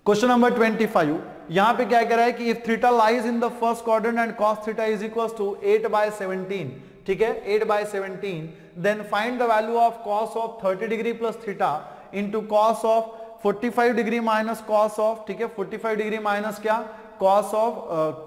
Question number 25, यहां पे क्या कह रहा है कि if theta lies in the first quadrant and cos theta is equals to 8/17, ठीक है 8/17, then find the value of cos of 30 degree plus theta into cos of 45 degree minus cos of, ठीक है 45 डिग्री माइनस क्या cos of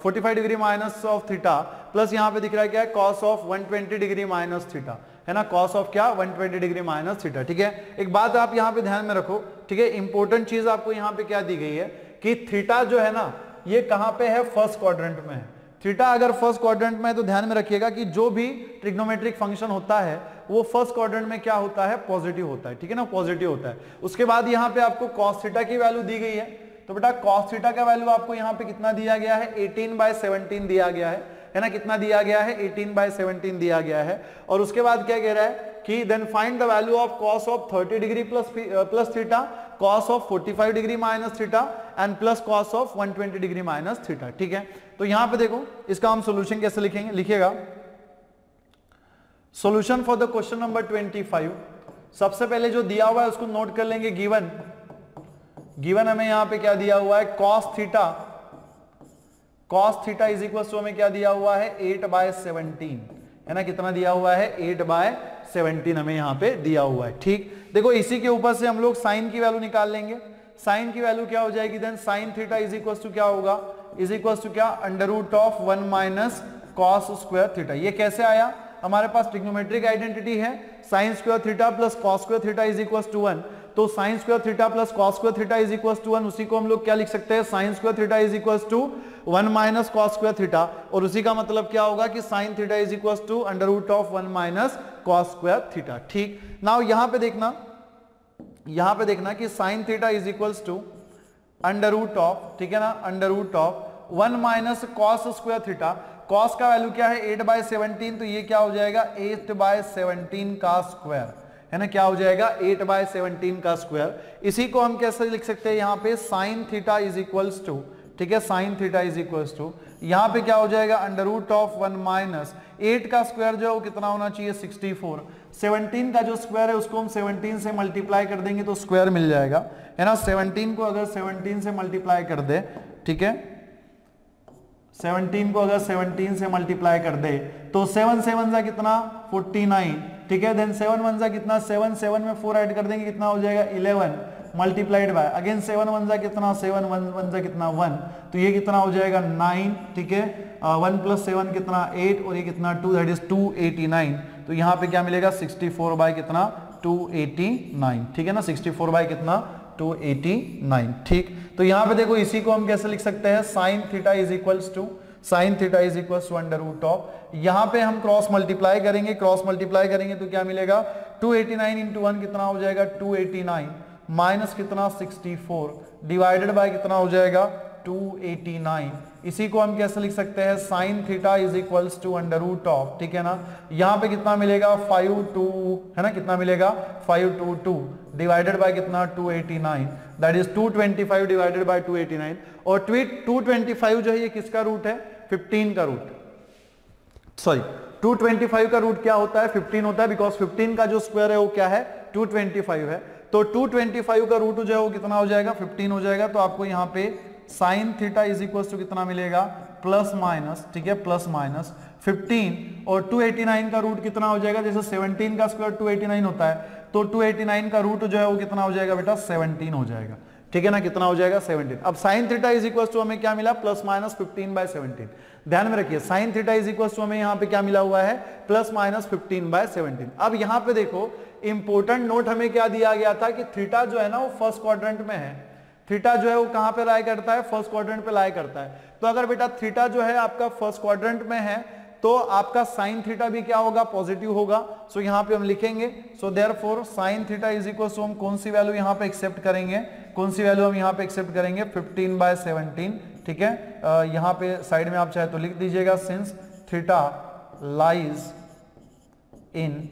45 degree minus of theta plus यहां पे दिख रहा है क्या cos of 120 degree minus theta, है ना cos ऑफ क्या 120 डिग्री माइनस थीटा। ठीक है, एक बात आप यहां पे ध्यान में रखो, ठीक है इंपॉर्टेंट चीज आपको यहां पे क्या दी गई है कि थीटा जो है ना ये कहां पे है, फर्स्ट क्वाड्रेंट में है। थीटा अगर फर्स्ट क्वाड्रेंट में है तो ध्यान में रखिएगा कि जो भी ट्रिग्नोमेट्रिक फंक्शन होता है वो फर्स्ट क्वाड्रेंट में क्या होता है, पॉजिटिव होता है, ठीक है ना पॉजिटिव होता है। उसके बाद यहाँ पे आपको cos थीटा की वैल्यू दी गई है, तो बेटा cos थीटा का वैल्यू आपको यहाँ पे कितना दिया गया है, 18/17 दिया गया है ना, कितना दिया गया है 18/17 दिया गया है। और उसके बाद क्या कह रहा है कि then find the value of cos of 30 degree plus theta, cos of 45 degree minus theta and plus cos of 120 degree minus theta. ठीक है, तो यहां पे देखो इसका हम सॉल्यूशन कैसे लिखेंगे, लिखिएगा solution for the question number 25। सबसे पहले जो दिया हुआ है उसको नोट कर लेंगे, गिवन हमें यहां पे क्या दिया हुआ है cos theta is equal to हमें क्या दिया हुआ है 8/17, है ना, कितना दिया हुआ है 8/17 हमें यहां पे दिया हुआ है। ठीक, देखो इसी के ऊपर से हम लोग साइन की वैल्यू निकाल लेंगे। साइन की वैल्यू क्या हो जाएगी, then sine theta is equal to क्या होगा, इज इक्वल टू क्या √1 माइनस cos स्क्वायर थीटा। ये कैसे आया, हमारे पास ट्रिग्नोमेट्रिक आइडेंटिटी है sine square theta plus cos square theta is equal to 1, तो sine square theta plus cos square theta is equal to 1, उसी को हम लोग क्या लिख सकते हैं, sine square theta is equal to 1 minus cos square theta, और उसी का मतलब क्या होगा कि sine theta is equal to √1 minus cos square theta. ठीक, नाउ यहां पे देखना कि sine theta is equal to √, ठीक है ना, √1 minus cos square theta. cos का वैल्यू क्या है 8/17, तो ये क्या हो जाएगा 8/17 का स्क्वायर, है ना, क्या हो जाएगा 8/17 का स्क्वायर। इसी को हम कैसे लिख सकते हैं, यहाँ पे sine theta is equals to, ठीक है sine theta is equals to, यहाँ पे क्या हो जाएगा √1 माइनस 8 का स्क्वायर जो है वो कितना होना चाहिए 64, 17 का जो स्क्वायर है उसको हम 17 से मल्टीप्लाई कर देंगे तो स्क्वायर मिल जाएगा, है ना। 17 को अगर 17 से मल्टीप्लाई कर दे, ठीक है 17 को अगर 17 से मल्टीप्लाई कर दे तो 7 7 जा कितना 49, ठीक है, देन 7 1 जा कितना 7 7 में 4 ऐड कर देंगे कितना हो जाएगा 11 मल्टीप्लाइड बाय अगेन 7 1 जा कितना 7 1 1 जा कितना 1, तो ये कितना हो जाएगा 9, ठीक है 1 + 7 कितना 8 और ये कितना 2 दैट इज 289, तो यहाँ पे क्या मिलेगा 64 बाय कितना 289, ठीक है ना 64 बाय कितना 289। ठीक, तो यहाँ पे देखो इसी को हम कैसे लिख सकते हैं sine theta is equals to √, यहाँ पे हम क्रॉस मल्टीप्लाई करेंगे तो क्या मिलेगा 289 इंटू 1 कितना हो जाएगा 289 माइनस कितना 64 डिवाइडेड बाय कितना हो जाएगा 289। इसी को हम कैसे लिख सकते हैं sine theta is equals to √, ठीक है ना, यहाँ पे कितना मिलेगा 52, है ना, कितना मिलेगा 522 डिवाइडेड बाय कितना 289 दैट इज 225 डिवाइडेड बाय 289, और 225 जो है ये किसका रूट है 15 का रूट, सॉरी 225 का रूट क्या होता है 15 होता है, बिकॉज 15 का जो स्क्वायर है वो क्या है 225 है, तो 225 का रूट जो है वो कितना हो जाएगा 15 हो जाएगा। तो आपको यहाँ पे sine theta is equal to कितना मिलेगा प्लस माइनस, ठीक है प्लस माइनस 15 और 289 का रूट कितना हो जाएगा, जैसे 17 का स्क्वायर 289 होता है, तो 289 का रूट जो है वो कितना हो जाएगा बेटा 17 हो जाएगा, ठीक है ना, कितना हो जाएगा 17। अब sine theta is equal to हमें क्या मिला प्लस माइनस 15/17, ध्यान में रखिए sine theta is equal to हमें यहाँ पे क्या मिला हुआ है प्लस माइनस 15/17। अब यहाँ पे देखो इंपॉर्टेंट नोट हमें क्या दिया गया था कि थीटा जो है ना वो फर्स्ट क्वाड्रेंट में है, थीटा जो है वो कहां पे लाई करता है फर्स्ट क्वाड्रेंट पे लाई करता है, तो अगर बेटा थीटा जो है आपका फर्स्ट क्वाड्रेंट में है तो आपका साइन थीटा भी क्या होगा पॉजिटिव होगा, सो यहां पे हम लिखेंगे so therefore sine theta is equal to हम कौन सी वैल्यू यहां पे एक्सेप्ट करेंगे, कौन सी वैल्यू हम यहां पे एक्सेप्ट करेंगे 15/17, ठीक है यहां पे साइड में आप चाहे तो लिख दीजिएगा since theta lies in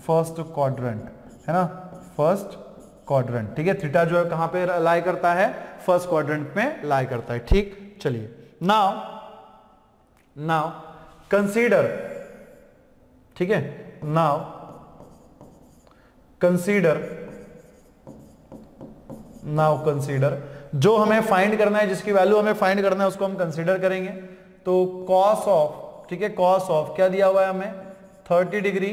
first quadrant, है ना फर्स्ट क्वाड्रेंट, ठीक है थीटा जो है कहां पे लाई करता है फर्स्ट क्वाड्रेंट में लाई करता है। ठीक, चलिए नाउ कंसीडर, ठीक है नाउ कंसीडर जो हमें फाइंड करना है, जिसकी वैल्यू हमें फाइंड करना है उसको हम कंसीडर करेंगे। तो कॉस ऑफ, ठीक है, कॉस ऑफ क्या दिया हुआ है हमें 30 डिग्री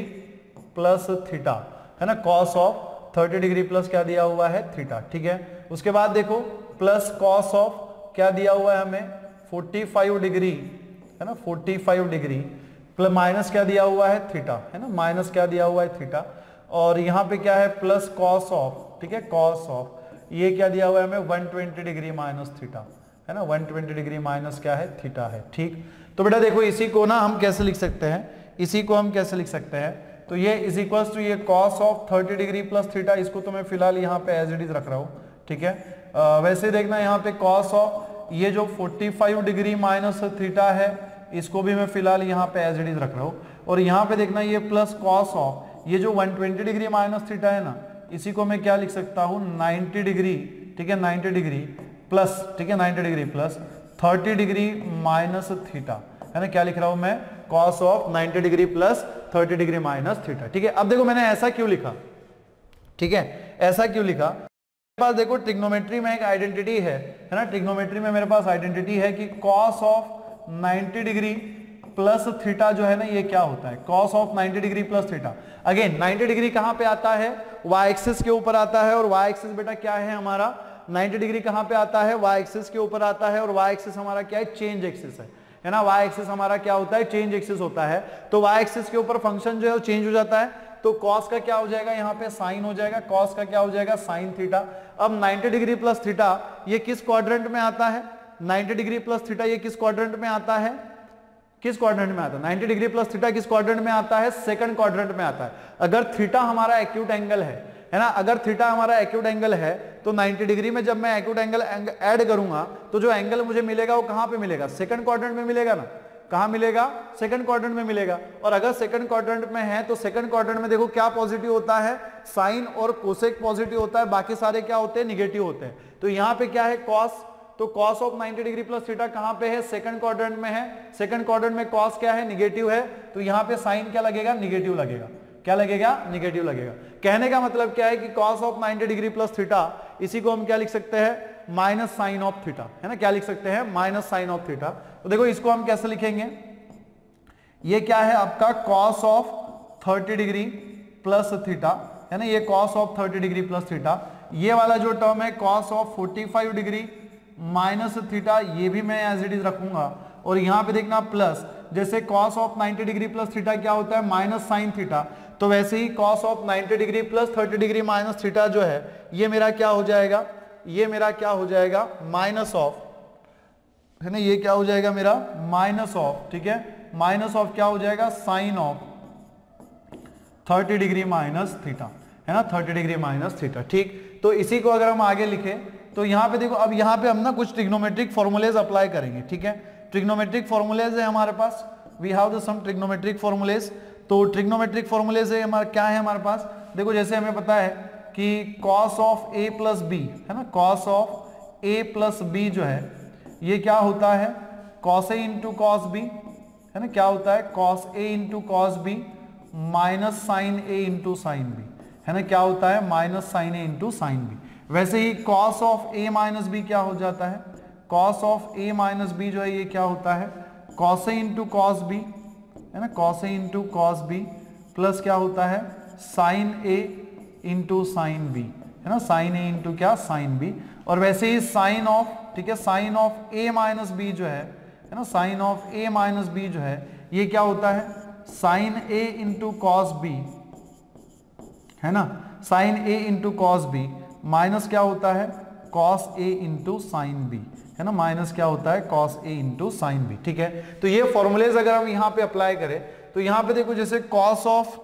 प्लस थीटा, है ना, कॉस ऑफ 30 डिग्री प्लस क्या दिया हुआ है थीटा, ठीक है। उसके बाद देखो प्लस कॉस ऑफ क्या दिया हुआ है हमें 45 डिग्री, है ना, 45 डिग्री प्लस माइनस क्या दिया हुआ है थीटा, है ना, माइनस क्या दिया हुआ है थीटा। और यहाँ पे क्या है प्लस कॉस ऑफ, ठीक है, कॉस ऑफ ये क्या दिया हुआ है हमें 120 डिग्री माइनस थीटा, है ना, 120 डिग्री माइनस क्या है थीटा है, ठीक। तो बेटा देखो इसी को ना हम कैसे लिख सकते हैं, इसी को हम कैसे लिख सकते हैं, तो ये इज इक्वल्स टू ये cos of 30 degree plus theta, इसको तो मैं फिलहाल यहाँ पे एज इट इज रख रहा हूँ, ठीक है। वैसे देखना यहाँ पे कॉस ऑफ ये जो 45 डिग्री माइनस थीटा है इसको भी मैं फिलहाल यहाँ पे एज इट इज रख रहा हूँ। और यहाँ पे देखना ये प्लस कॉस ऑफ ये जो 120 डिग्री माइनस थीटा है ना, इसी को मैं क्या लिख सकता हूँ 90 डिग्री, ठीक है, 90 डिग्री प्लस, ठीक है, 90 degree plus 30 degree minus theta, है ना, क्या लिख रहा हूं मैं cos of 90 degree plus 30 degree minus theta, ठीक है। अब देखो मैंने ऐसा क्यों लिखा, ठीक है, ऐसा क्यों लिखा, मेरे पास देखो ट्रिग्नोमेट्री में एक आइडेंटिटी है ना, ट्रिग्नोमेट्री में मेरे पास आइडेंटिटी है कि cos of 90 degree plus theta जो है ना ये क्या होता है, cos of 90 degree plus theta. Again 90 degree कहां पे आता है, वाई एक्सिस के ऊपर आता है, और वाई एक्सिस बेटा क्या है हमारा 90 डिग्री कहां पे आता है, वाई एक्सिस के ऊपर आता है, और वाई एक्सिस हमारा क्या है चेंज एक्सिस है ना, वाई एक्सिस हमारा क्या होता है चेंज एक्सिस होता है। तो वाई एक्सिस के ऊपर फंक्शन जो है वो चेंज हो जाता है, तो कॉस का क्या हो जाएगा यहाँ पे साइन हो जाएगा, कॉस का क्या हो जाएगा साइन थीटा। अब 90 डिग्री प्लस थीटा ये किस क्वाड्रेंट में आता है, 90 डिग्री प्लस थीटा ये किस क्वाड्रेंट में आता है, किस क्वाड्रेंट में आता है, 90 डिग्री प्लस थीटा किस क्वाड्रेंट में आता है, सेकंड क्वाड्रेंट में आता है। अगर थीटा हमारा एक्यूट एंगल है ना, अगर थीटा हमारा एक्यूट एंगल है तो 90 डिग्री में जब मैं एक्यूट एंगल ऐड करूंगा तो जो एंगल मुझे मिलेगा वो कहां पे मिलेगा, सेकंड क्वाड्रेंट में मिलेगा ना, कहां मिलेगा, सेकंड क्वाड्रेंट में मिलेगा। और अगर सेकंड क्वाड्रेंट में है तो सेकंड क्वाड्रेंट में देखो क्या पॉजिटिव होता है, साइन और कोसेक पॉजिटिव होता है, बाकी सारे क्या होते हैं निगेटिव होते हैं। तो यहाँ पे क्या है कॉस, तो cos of 90 degree plus theta कहां पे है, सेकंड क्वाड्रेंट में है, सेकंड क्वाड्रेंट में कॉस क्या है निगेटिव है, तो यहाँ पे साइन क्या लगेगा निगेटिव लगेगा, क्या लगेगा निगेटिव लगेगा। कहने का मतलब क्या है कि cos of 90 degree plus theta इसी को हम क्या लिख सकते हैं माइनस साइन ऑफ थीटा, है ना, क्या लिख सकते हैं माइनस साइन ऑफ थीटा। तो देखो इसको हम कैसे लिखेंगे, ये क्या है आपका cos of 30 degree plus theta, है ना, ये cos of 30 degree plus theta. ये वाला जो टर्म है cos of 45 degree minus theta ये भी मैं एज इट इज रखूंगा। और यहां पे देखना प्लस, जैसे cos of 90 degree plus theta क्या होता है माइनस साइन थीटा, तो वैसे ही cos of 90 degree plus 30 degree minus theta जो है ये मेरा क्या हो जाएगा, ये मेरा क्या हो जाएगा माइनस ऑफ, है ना, ये क्या हो जाएगा मेरा माइनस ऑफ, ठीक है, माइनस ऑफ क्या हो जाएगा sine of 30 degree minus theta, है ना, 30 डिग्री माइनस थीटा, ठीक। तो इसी को अगर हम आगे लिखें तो यहाँ पे देखो, अब यहाँ पे हम ना कुछ ट्रिग्नोमेट्रिक फॉर्मूलेज अप्लाई करेंगे, ठीक है। ट्रिग्नोमेट्रिक फॉर्मूलेज है हमारे पास, we have the some trigonometric formulae. तो ट्रिग्नोमेट्रिक फॉर्मूलेज है हमारा क्या है हमारे पास, देखो जैसे हमें पता है कि cos of a plus b, है ना, cos of a plus b जो है ये क्या होता है cos a into cos b, है ना, क्या होता है cos a into cos B minus sine a into sine B, है ना, क्या होता है minus sine a into sine b. वैसे ही cos of a minus B क्या हो जाता है, cos of a minus b जो है ये क्या होता है cos a into cos b, है ना, cos a into cos b plus क्या होता है sine a into sine B, है ना, साइन a इंटू क्या साइन बी। और वैसे ही साइन ऑफ, ठीक है, sine of a minus b जो है ना, sine of a minus b जो है ये क्या होता है sine a into cos b, है ना, sine a into cos B minus क्या होता है cos a into sine B, है ना, माइनस क्या होता है cos a into sine b, ठीक है। तो ये फॉर्मूलेज अगर हम यहाँ पे अप्लाई करें तो यहाँ पे देखो जैसे cos ऑफ,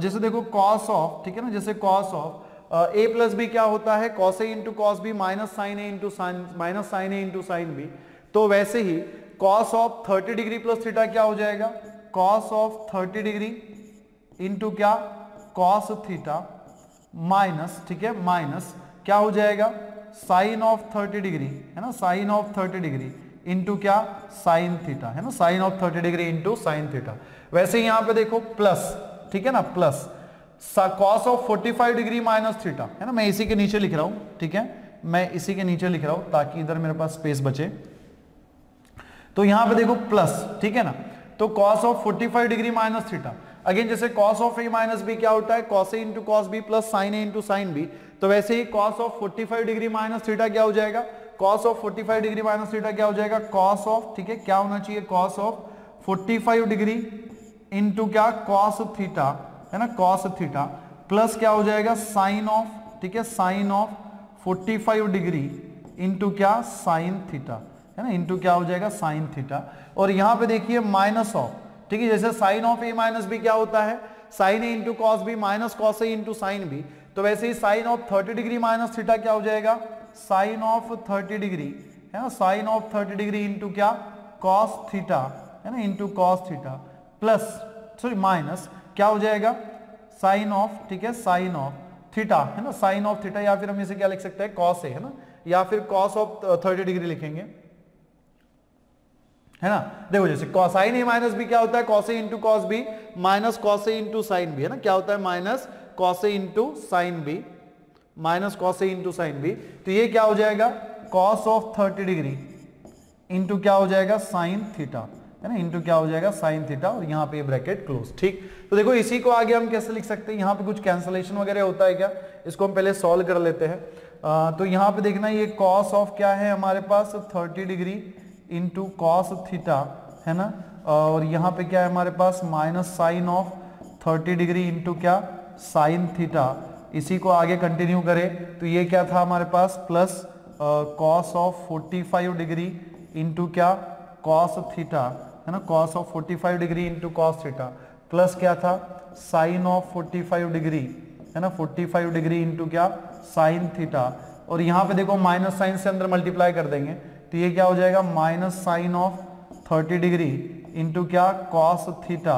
जैसे देखो cos ऑफ, ठीक है ना, जैसे cos of a plus b क्या होता है cos a into cos B minus sine a into sine, minus sine a into sine B. तो वैसे ही cos of 30 degree plus theta क्या हो जाएगा cos ऑफ 30 डिग्री इंटू क्या cos थीटा माइनस, ठीक है, माइनस क्या हो जाएगा साइन ऑफ 30 डिग्री, है ना, साइन ऑफ 30 डिग्री इंटू क्या साइन थीटा, है ना, sine of 30 degree into sine theta. वैसे ही यहाँ पे देखो प्लस, ठीक है ना, plus cos of 45 degree minus theta, है ना, मैं इसी के नीचे लिख रहा हूँ, ठीक है, मैं इसी के नीचे लिख रहा हूं ताकि इधर मेरे पास स्पेस बचे। तो यहां पे देखो प्लस, ठीक है ना, तो cos of 45 degree minus theta, again जैसे cos of a minus B क्या होता है, cos a into cos b plus sine a into sine B, तो वैसे ही cos of 45 degree minus theta क्या हो जाएगा, cos of 45 degree minus theta क्या हो जाएगा, cos ऑफ, ठीक है, क्या होना चाहिए, cos ऑफ 45 डिग्री इंटू क्या, cos थीटा, है ना, cos थीटा प्लस क्या हो जाएगा, साइन ऑफ, ठीक है, साइन ऑफ 45 डिग्री इंटू क्या, साइन थीटा, है ना, इंटू क्या हो जाएगा, साइन थीटा। और यहां पे देखिए माइनस ऑफ, ठीक है, जैसे sine of A minus B क्या होता है, sine A into cos B minus cos A into sine B, तो वैसे ही sine of 30 degree minus theta क्या हो जाएगा, साइन ऑफ 30 डिग्री, है ना, साइन ऑफ 30 डिग्री इंटू क्या, कॉस थीटा, है ना, into cos theta plus sorry minus क्या हो जाएगा, साइन ऑफ, ठीक है, साइन ऑफ थीटा, है ना, साइन ऑफ थीटा, या फिर हम इसे क्या लिख सकते हैं, कॉस ए, है ना, या फिर कॉस ऑफ 30 डिग्री लिखेंगे, है ना। देखो जैसे साइन ए माइनस बी क्या होता है, cos A into cos B minus cos A into sine B, है ना, क्या होता है, minus cos A into sine B, minus cos A into sine B, तो ये क्या हो जाएगा, कॉस ऑफ 30 डिग्री इंटू क्या हो जाएगा, साइन थीटा, है ना, इंटू क्या हो जाएगा, साइन थीटा, और यहाँ पे ब्रैकेट क्लोज। ठीक, तो देखो इसी को आगे हम कैसे लिख सकते हैं, यहाँ पे कुछ कैंसलेशन वगैरह होता है क्या, इसको हम पहले सॉल्व कर लेते हैं। तो यहाँ पे देखना ये कॉस ऑफ क्या है हमारे पास 30 डिग्री इंटू कॉस थीटा, है ना, और यहाँ पे क्या है हमारे पास minus sine of 30 degree into क्या, साइन थीटा, इसी को आगे कंटिन्यू करें तो ये क्या था हमारे पास plus cos of 45 degree into क्या, कॉस थीटा, है ना, cos of 45 degree into cos theta plus क्या था, साइन ऑफ 45 डिग्री, है ना, 45 डिग्री इंटू क्या, साइन थीटा, और यहाँ पे देखो माइनस साइन से अंदर मल्टीप्लाई कर देंगे तो ये क्या हो जाएगा, minus sine of 30 degree into क्या, कॉस थीटा,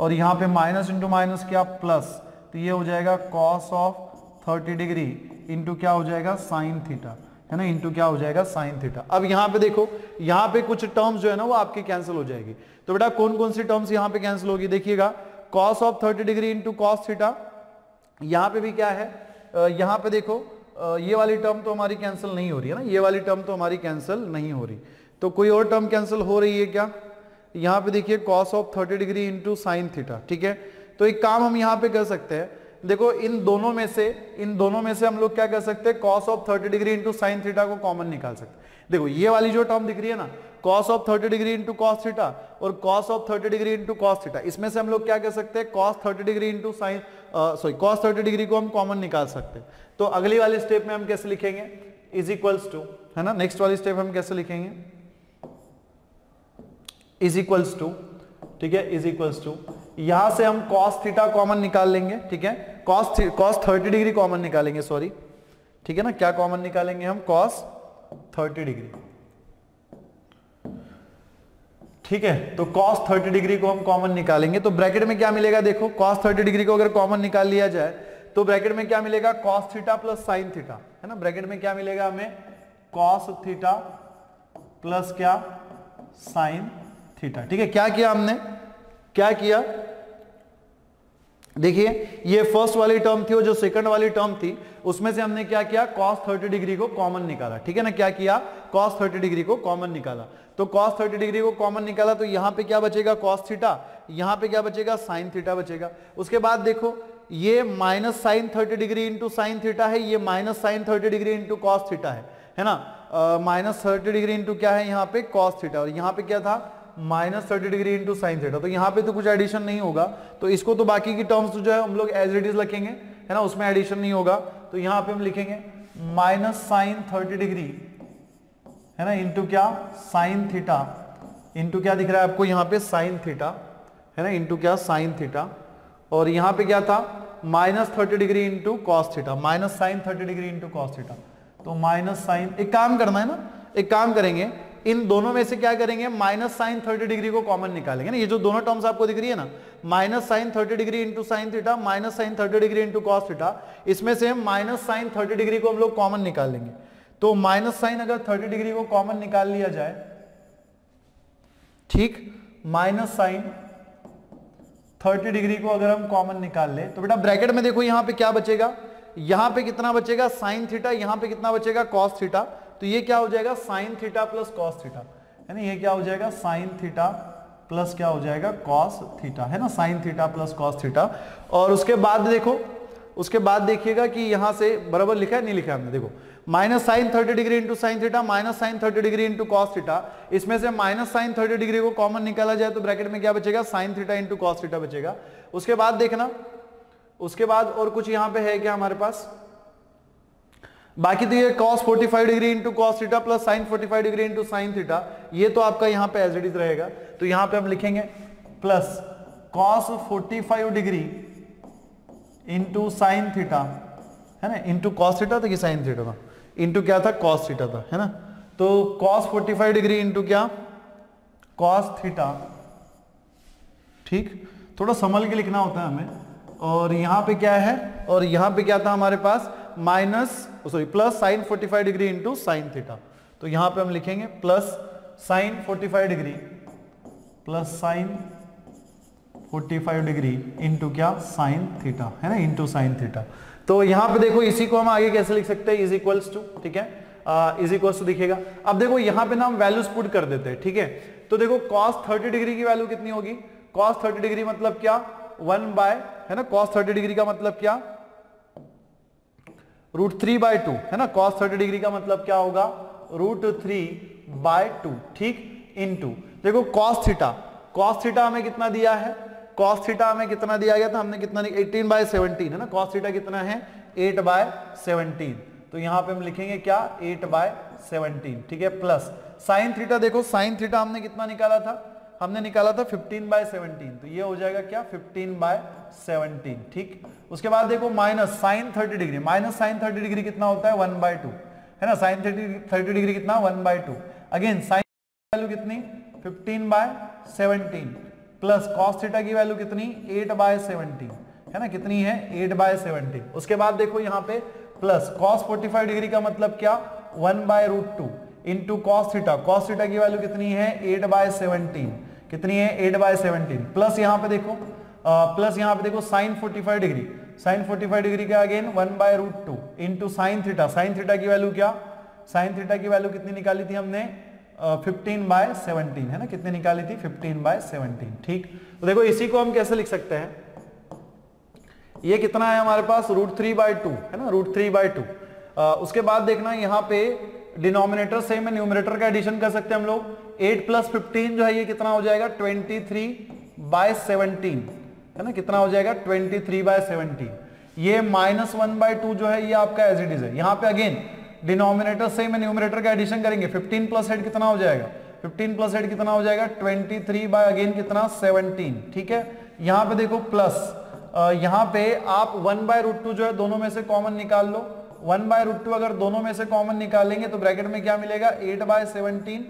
और यहाँ पे माइनस इंटू माइनस क्या, प्लस, तो ये हो जाएगा कॉस ऑफ 30 डिग्री इंटू क्या हो जाएगा, साइन थीटा, है ना, इंटू क्या हो जाएगा, साइन थीटा। अब यहाँ पे देखो, यहाँ पे कुछ टर्म्स जो है ना वो आपकी कैंसिल हो जाएगी, तो बेटा कौन कौन सी टर्म्स यहाँ पे कैंसिल होगी, देखिएगा cos of 30 degree into cos theta, यहाँ पे भी क्या है, यहाँ पे देखो ये वाली टर्म तो हमारी कैंसिल नहीं हो रही है ना, ये वाली टर्म तो हमारी कैंसिल नहीं हो रही, तो कोई और टर्म कैंसिल हो रही है क्या, यहाँ पे देखिए cos of 30 degree into sine theta, ठीक है, तो एक काम हम यहाँ पे कर सकते हैं, देखो इन दोनों में से हम लोग क्या कर सकते हैं, cos of 30 degree into sine theta को कॉमन निकाल सकते हैं। देखो ये वाली जो टर्म दिख रही है ना, cos of 30 degree into cos theta और cos of 30 degree into cos theta, इसमें से हम लोग क्या कर सकते हैं, cos 30 degree into sign cos 30 degree को हम कॉमन निकाल सकते हैं। तो अगली वाली स्टेप में हम कैसे लिखेंगे, इज इक्वल्स टू, है ना, नेक्स्ट वाली स्टेप हम कैसे लिखेंगे, इज इक्वल्स टू, ठीक है, इज इक्वल्स टू, यहां से हम cos थीटा कॉमन निकाल लेंगे, ठीक है, cos 30 डिग्री कॉमन निकालेंगे, सॉरी, ठीक है ना, क्या कॉमन निकालेंगे हम, cos 30 डिग्री, ठीक है, तो cos 30 डिग्री को हम कॉमन निकालेंगे, तो ब्रैकेट में क्या मिलेगा, देखो cos 30 डिग्री को अगर कॉमन निकाल लिया जाए तो ब्रैकेट में क्या मिलेगा, cos theta plus sign theta, है ना, ब्रैकेट में क्या मिलेगा हमें, cos थीटा प्लस क्या, साइन थीटा, ठीक है। क्या किया हमने, क्या किया, देखिए ये फर्स्ट वाली टर्म थी और जो सेकंड वाली टर्म थी उसमें से हमने क्या किया, cos 30 डिग्री को कॉमन निकाला, ठीक है ना, क्या किया, cos 30 डिग्री को कॉमन निकाला, तो cos 30 डिग्री को कॉमन निकाला तो यहां पे क्या बचेगा, cos थीटा, यहां पे क्या बचेगा, साइन थीटा बचेगा। उसके बाद देखो ये minus sine 30 degree into sine theta है, ये minus sine 30 degree into cos theta है ना, माइनस 30 डिग्री इंटू क्या है यहाँ पे, कॉस थीटा, और यहाँ पे क्या था, minus 30 degree into sine theta, तो यहाँ पे तो कुछ एडिशन नहीं होगा, तो इसको तो बाकी की टर्म्स जो है हम लोग एज इट इज लिखेंगे, है ना, उसमें एडिशन नहीं होगा, तो यहाँ पे हम लिखेंगे माइनस साइन 30 डिग्री, है ना, इंटू क्या, साइन थीटा, इंटू क्या दिख रहा है आपको यहाँ पे, साइन थीटा, है ना, इंटू क्या, साइन थीटा, और यहाँ पे क्या था, minus 30 degree into cos theta, minus sine 30 degree into cos theta, तो माइनस साइन, एक काम करना है ना, एक काम करेंगे, इन दोनों में से क्या करेंगे, माइनस साइन 30 डिग्री को कॉमन निकालेंगे ना, ये जो दोनों टर्म्स आपको दिख रही है ना, minus sine 30 degree into sine theta, minus sine 30 degree into cos theta, इसमें से माइनस साइन 30 डिग्री को हम लोग कॉमन निकाल लेंगे, तो माइनस साइन अगर 30 डिग्री को कॉमन निकाल लिया जाए, ठीक, माइनस साइन 30 डिग्री को अगर हम कॉमन निकाल ले तो बेटा ब्रैकेट में देखो यहाँ पे क्या बचेगा, यहां पे कितना बचेगा साइन थीटा, यहां पे कितना बचेगा कॉस थीटा, तो ये क्या हो जाएगा sine theta plus cos theta, है ना, ये क्या हो जाएगा साइन थीटा प्लस क्या हो जाएगा कॉस थीटा, है ना, sine theta plus cos theta. और उसके बाद देखो, उसके बाद देखिएगा कि यहां से बराबर लिखा है नहीं लिखा है हमने, देखो minus sine 30 degree into sine theta minus sine 30 degree into cos theta, इसमें से माइनस साइन 30 डिग्री को कॉमन निकाला जाए तो ब्रैकेट में क्या बचेगा sine theta into cos theta बचेगा। उसके बाद देखना, उसके बाद और कुछ यहां पे है क्या हमारे पास, बाकी तो ये cos 45 degree into cos theta plus sine 45 degree into sine theta, ये तो आपका यहां पे एज इट इज रहेगा, तो यहां पे हम लिखेंगे plus cos 45 degree into sine theta, है ना, इंटू कॉस थीटा था कि साइन थीटा था, इंटू क्या था कॉस थीटा था, है ना, तो cos 45 डिग्री इंटू क्या कॉस थीटा, ठीक, थोड़ा संभल के लिखना होता है हमें। और यहां पे क्या है, और यहां पे क्या था हमारे पास minus sorry plus sine 45 degree into sine theta, तो यहां पे हम लिखेंगे plus sine 45 degree plus sine 45 degree into क्या साइन थीटा, है ना, इंटू साइन थीटा। तो यहां पे देखो इसी को हम आगे कैसे लिख सकते हैं, इज इक्वल्स टू, ठीक है, इज इक्वल्स टू दिखेगा। अब देखो यहां पे ना हम वैल्यूज पुट कर देते हैं, ठीक है, तो देखो cos 30 डिग्री की वैल्यू कितनी होगी, cos 30 डिग्री मतलब क्या 1 बाय, है ना, cos 30 डिग्री का मतलब क्या √3/2, है ना, cos 30 डिग्री का मतलब क्या होगा √3/2, ठीक, इनटू देखो cos थीटा हमें कितना दिया है, cos थीटा हमें कितना दिया गया था, हमने कितना 18/17, है ना, cos थीटा कितना है 8/17, तो यहां पे हम लिखेंगे क्या 8/17, ठीक है, प्लस साइन थीटा, देखो साइन थीटा हमने कितना निकाला था, हमने निकाला था 15/17, तो ये हो जाएगा क्या 15/17, ठीक। उसके बाद देखो minus sine 30 degree, minus sine 30 degree कितना होता है 1/2, है ना, साइन 30 डिग्री कितना 1/2, अगेन साइन वैल्यू कितनी 15/17 प्लस कॉस थीटा की वैल्यू कितनी 8/17, है ना, कितनी है 8/17। उसके बाद देखो यहाँ पे प्लस cos 45 डिग्री का मतलब क्या 1/√2 इंटू कॉस थीटा की वैल्यू कितनी है 8/17, कितनी है 8/17, प्लस यहाँ पे देखो साइन 45 डिग्री, साइन 45 डिग्री का अगेन 1/√2 इंटू साइन थीटा की वैल्यू क्या, साइन थीटा की वैल्यू कितनी निकाली थी हमने 15/17, है ना, कितनी निकाली थी 15/17, ठीक। तो देखो इसी को हम कैसे लिख सकते हैं, ये कितना है हमारे पास √3/2, है ना, √3/2। उसके बाद देखना यहाँ पे डिनोमिनेटर सेम है, न्यूमरेटर का एडिशन कर सकते हैं हम लोग, 8 + 15 जो है ये कितना हो जाएगा 23/17, है ना, कितना हो जाएगा 23/17। ये -1/2 जो है ये आपका एज इट इज है। यहाँ पे अगेन डिनोमिनेटर सेम है, न्यूमरेटर का एडिशन करेंगे, 15 + 8 कितना हो जाएगा, 15 + 8 कितना हो जाएगा 23/अगेन कितना 17, ठीक है। यहाँ पे देखो प्लस, यहाँ पे आप 1/√2 जो है दोनों में से कॉमन निकाल लो, 1/√2 अगर दोनों में से कॉमन निकालेंगे तो ब्रैकेट में क्या मिलेगा 8/17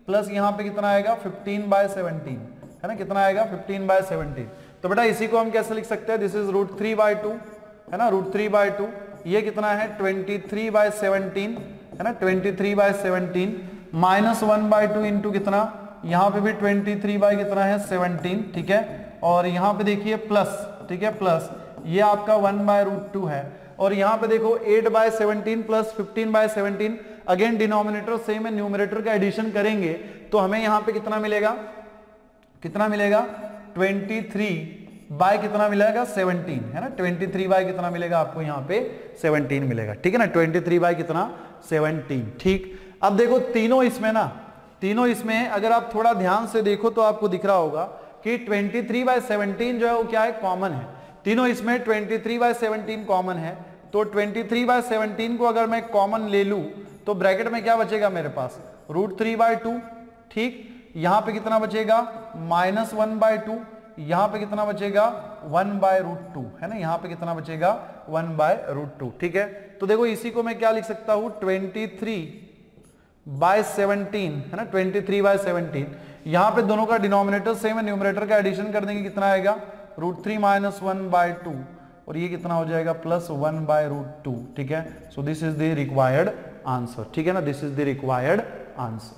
प्लस यहाँ पे कितना आएगा 15/17, है ना, कितना आएगा 15/17। तो बेटा इसी को हम कैसे लिख सकते हैं, दिस इज √3/2, है ना, √3/2, ये कितना है 23/17, है ना, 23/17 माइनस 1/2 इंटू कितना, यहाँ पे भी 23 कितना है 17, ठीक है, और यहाँ पे देखिए प्लस, ठीक है, प्लस ये आपका 1/√2 है, और यहाँ पे देखो 8/17 प्लस 15/17, अगेन डिनोमिनेटर सेम है, न्यूमरेटर का एडिशन करेंगे तो हमें यहाँ पे कितना मिलेगा, कितना मिलेगा 23 कितना मिलेगा 17, है ना, 23 कितना मिलेगा आपको यहाँ पे 17 मिलेगा, ठीक है ना, 23 कितना 17, ठीक। अब देखो तीनों इसमें ना, तीनों इसमें अगर आप थोड़ा ध्यान से देखो तो आपको दिख रहा होगा कि 23/17 जो है वो क्या है कॉमन है, तीनों इसमें 23/17 कॉमन है, तो 23/17 को अगर मैं कॉमन ले लूं तो ब्रैकेट में क्या बचेगा मेरे पास √3/2, ठीक, यहां पे कितना बचेगा -1/2, यहां पे कितना बचेगा 1/√2, है ना, यहां पे कितना बचेगा 1/√2, ठीक है। तो देखो इसी को मैं क्या लिख सकता हूं 23/17, है ना, 23/17, यहां पे दोनों का डिनोमिनेटर सेम है, न्यूमरेटर का एडिशन कर देंगे कितना आएगा √3 - 1/2, और ये कितना हो जाएगा +1/√2, ठीक है। So this is the required answer, ठीक है ना, this is the required answer.